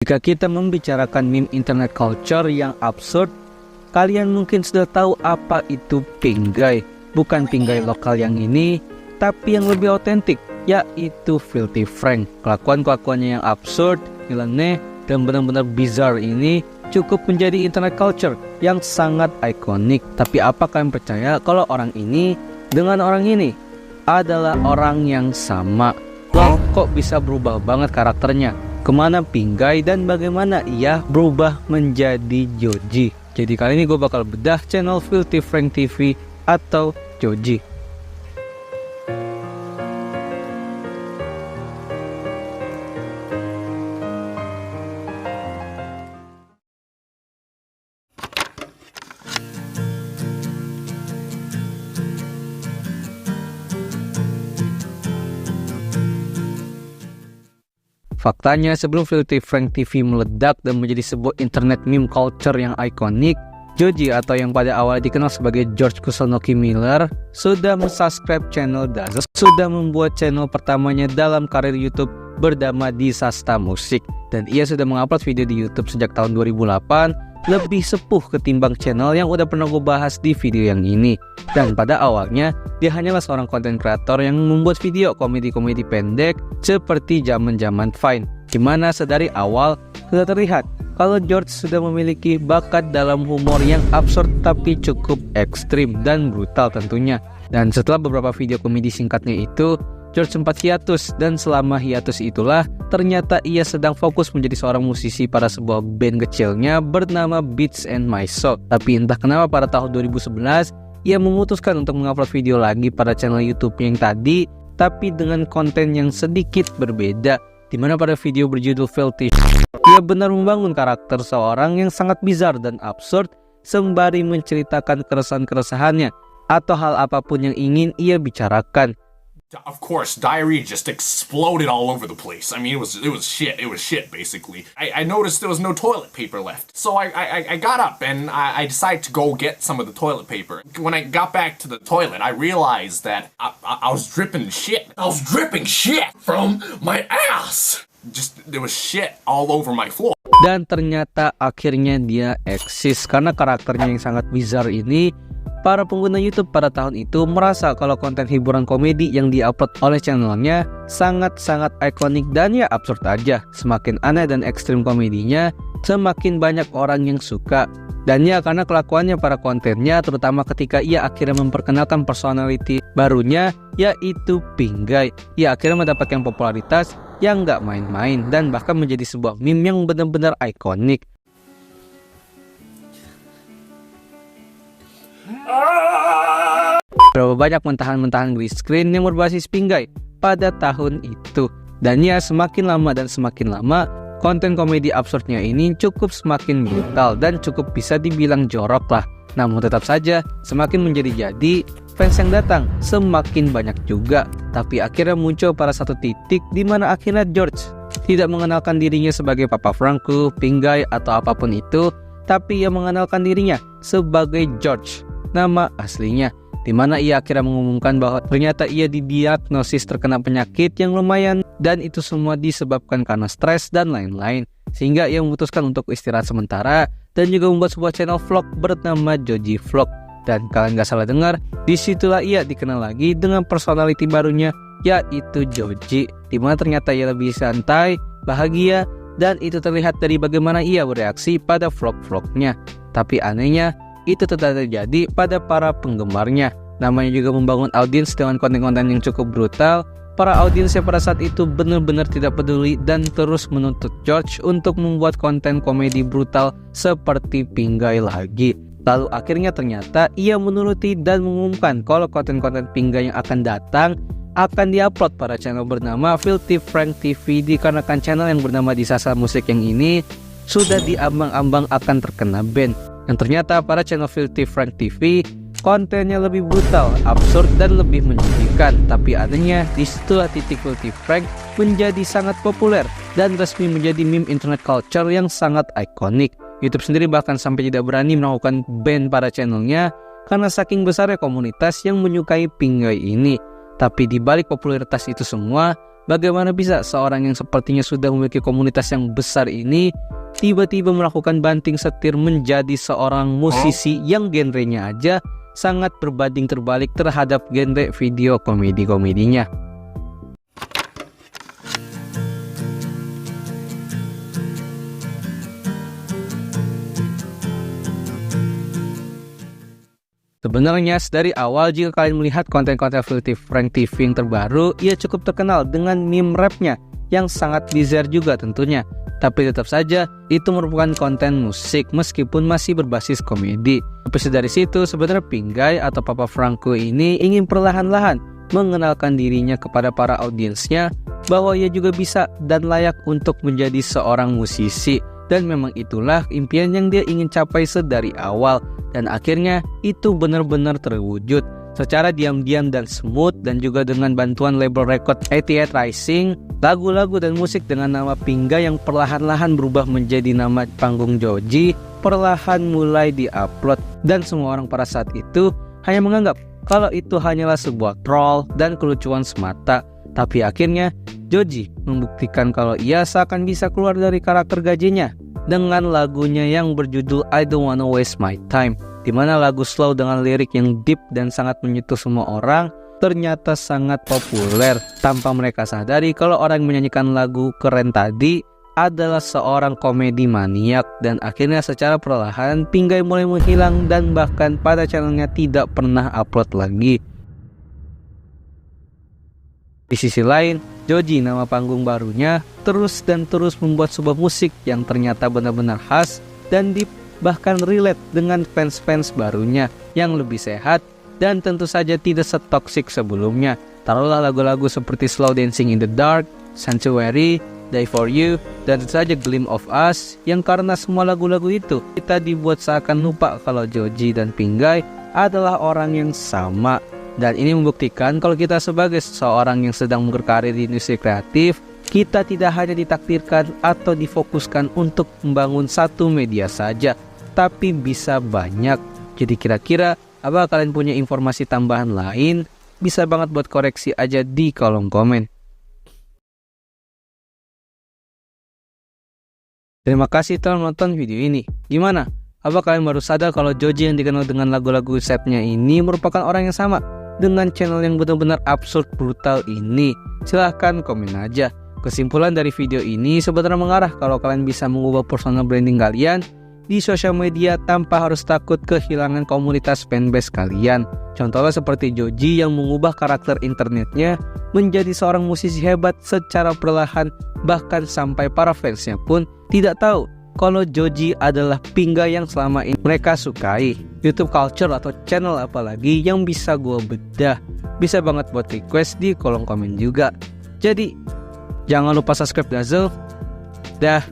Jika kita membicarakan meme internet culture yang absurd, kalian mungkin sudah tahu apa itu Pinggay. Bukan Pinggay lokal yang ini, tapi yang lebih otentik, yaitu Filthy Frank. Kelakuan-kelakuannya yang absurd, nyeleneh, dan benar-benar bizarre ini cukup menjadi internet culture yang sangat ikonik. Tapi apa kalian percaya kalau orang ini dengan orang ini adalah orang yang sama? Loh, kok bisa berubah banget karakternya? Kemana Pinggay dan bagaimana ia berubah menjadi Joji? Jadi kali ini gue bakal bedah channel Filthy Frank TV atau Joji. Faktanya, sebelum Filthy Frank TV meledak dan menjadi sebuah internet meme culture yang ikonik, Joji atau yang pada awal dikenal sebagai George Kusunoki Miller sudah mensubscribe channel Dazz, sudah membuat channel pertamanya dalam karir YouTube bernama Disasta Musik, dan ia sudah mengupload video di YouTube sejak tahun 2008, lebih sepuh ketimbang channel yang udah pernah gue bahas di video yang ini. Dan pada awalnya dia hanyalah seorang konten kreator yang membuat video komedi-komedi pendek seperti zaman-zaman Vine, dimana sedari awal sudah terlihat kalau George sudah memiliki bakat dalam humor yang absurd tapi cukup ekstrim dan brutal tentunya. Dan setelah beberapa video komedi singkatnya itu, George sempat hiatus, dan selama hiatus itulah ternyata ia sedang fokus menjadi seorang musisi pada sebuah band kecilnya bernama Beats and My Soul. Tapi entah kenapa pada tahun 2011 ia memutuskan untuk mengupload video lagi pada channel YouTube yang tadi, tapi dengan konten yang sedikit berbeda, dimana pada video berjudul Filthy ia benar membangun karakter seorang yang sangat bizar dan absurd sembari menceritakan keresahan-keresahannya atau hal apapun yang ingin ia bicarakan. Of course, diarrhea just exploded all over the place. I mean, it was shit. It was shit, basically. I noticed there was no toilet paper left. So I got up and I decided to go get some of the toilet paper. When I got back to the toilet, I realized that I was dripping shit. I was dripping shit from my ass. There was shit all over my floor. Dan ternyata akhirnya dia eksis karena karakternya yang sangat bizarre ini. Para pengguna YouTube pada tahun itu merasa kalau konten hiburan komedi yang diupload oleh channelnya sangat-sangat ikonik dan ya absurd aja. Semakin aneh dan ekstrim komedinya, semakin banyak orang yang suka. Dan ya karena kelakuannya para kontennya, terutama ketika ia akhirnya memperkenalkan personality barunya, yaitu Pinggay, ia akhirnya mendapatkan popularitas yang gak main-main dan bahkan menjadi sebuah meme yang benar-benar ikonik. Berapa banyak mentahan-mentahan green screen yang berbasis Pinggay pada tahun itu. Dan ya semakin lama konten komedi absurdnya ini cukup semakin brutal dan cukup bisa dibilang jorok lah. Namun tetap saja semakin menjadi-jadi, fans yang datang semakin banyak juga. Tapi akhirnya muncul pada satu titik di mana akhirnya George tidak mengenalkan dirinya sebagai Papa Franco, Pinggay atau apapun itu, tapi ia mengenalkan dirinya sebagai George, nama aslinya, di mana ia akhirnya mengumumkan bahwa ternyata ia didiagnosis terkena penyakit yang lumayan, dan itu semua disebabkan karena stres dan lain-lain, sehingga ia memutuskan untuk istirahat sementara dan juga membuat sebuah channel vlog bernama Joji Vlog. Dan kalian gak salah dengar, disitulah ia dikenal lagi dengan personality barunya, yaitu Joji, di mana ternyata ia lebih santai, bahagia, dan itu terlihat dari bagaimana ia bereaksi pada vlog-vlognya. Tapi anehnya itu tidak terjadi pada para penggemarnya. Namanya juga membangun audiens dengan konten-konten yang cukup brutal. Para audiensnya pada saat itu benar-benar tidak peduli dan terus menuntut George untuk membuat konten komedi brutal seperti Pinggay lagi. Lalu akhirnya ternyata ia menuruti dan mengumumkan kalau konten-konten Pinggay yang akan datang akan diupload pada channel bernama Filthy Frank TV, dikarenakan channel yang bernama Disasta Musik yang ini sudah diambang-ambang akan terkena ban. Yang ternyata pada channel Filthy Frank TV kontennya lebih brutal, absurd, dan lebih menjijikan. Tapi anehnya disitulah titik Filthy Frank menjadi sangat populer dan resmi menjadi meme internet culture yang sangat ikonik. YouTube sendiri bahkan sampai tidak berani melakukan ban pada channelnya karena saking besarnya komunitas yang menyukai Pinggay ini. Tapi di balik popularitas itu semua, Bagaimana bisa seorang yang sepertinya sudah memiliki komunitas yang besar ini tiba-tiba melakukan banting setir menjadi seorang musisi yang genrenya aja sangat berbanding terbalik terhadap genre video komedinya. Sebenarnya dari awal jika kalian melihat konten-konten Filthy Frank TV yang terbaru, ia cukup terkenal dengan meme rapnya yang sangat bizarre juga tentunya. Tapi tetap saja itu merupakan konten musik meskipun masih berbasis komedi. Tapi dari situ sebenarnya Pinggay atau Papa Franco ini ingin perlahan-lahan mengenalkan dirinya kepada para audiensnya bahwa ia juga bisa dan layak untuk menjadi seorang musisi. Dan memang itulah impian yang dia ingin capai sedari awal. Dan akhirnya itu benar-benar terwujud secara diam-diam dan smooth, dan juga dengan bantuan label record 88 Rising, lagu-lagu dan musik dengan nama Pinggay yang perlahan-lahan berubah menjadi nama panggung Joji perlahan mulai diupload, dan semua orang pada saat itu hanya menganggap kalau itu hanyalah sebuah troll dan kelucuan semata. Tapi akhirnya Joji membuktikan kalau ia seakan bisa keluar dari karakter gajinya dengan lagunya yang berjudul I Don't Wanna Waste My Time, di mana lagu slow dengan lirik yang deep dan sangat menyentuh semua orang ternyata sangat populer tanpa mereka sadari kalau orang yang menyanyikan lagu keren tadi adalah seorang komedi maniak. Dan akhirnya secara perlahan Pinggay mulai menghilang dan bahkan pada channelnya tidak pernah upload lagi. Di sisi lain, Joji nama panggung barunya terus membuat sebuah musik yang ternyata benar-benar khas dan deep, bahkan relate dengan fans-fans barunya yang lebih sehat dan tentu saja tidak setoksik sebelumnya. Taruhlah lagu-lagu seperti Slow Dancing in the Dark, Sanctuary, Die For You, dan tentu saja Glimpse of Us, yang karena semua lagu-lagu itu kita dibuat seakan lupa kalau Joji dan Pinggay adalah orang yang sama. Dan ini membuktikan kalau kita sebagai seseorang yang sedang berkarir di industri kreatif, kita tidak hanya ditakdirkan atau difokuskan untuk membangun satu media saja, tapi bisa banyak. Jadi kira-kira apa kalian punya informasi tambahan lain? Bisa banget buat koreksi aja di kolom komen. Terima kasih telah menonton video ini. Gimana? Apa kalian baru sadar kalau Joji yang dikenal dengan lagu-lagu setnya ini merupakan orang yang sama dengan channel yang benar-benar absurd brutal ini? Silahkan komen aja. Kesimpulan dari video ini sebenarnya mengarah kalau kalian bisa mengubah personal branding kalian di sosial media tanpa harus takut kehilangan komunitas fanbase kalian. Contohnya seperti Joji yang mengubah karakter internetnya menjadi seorang musisi hebat secara perlahan, bahkan sampai para fansnya pun tidak tahu kalau Joji adalah Pinggay yang selama ini mereka sukai. YouTube culture atau channel apalagi yang bisa gue bedah? Bisa banget buat request di kolom komen juga. Jadi jangan lupa subscribe Dazzle. Dah.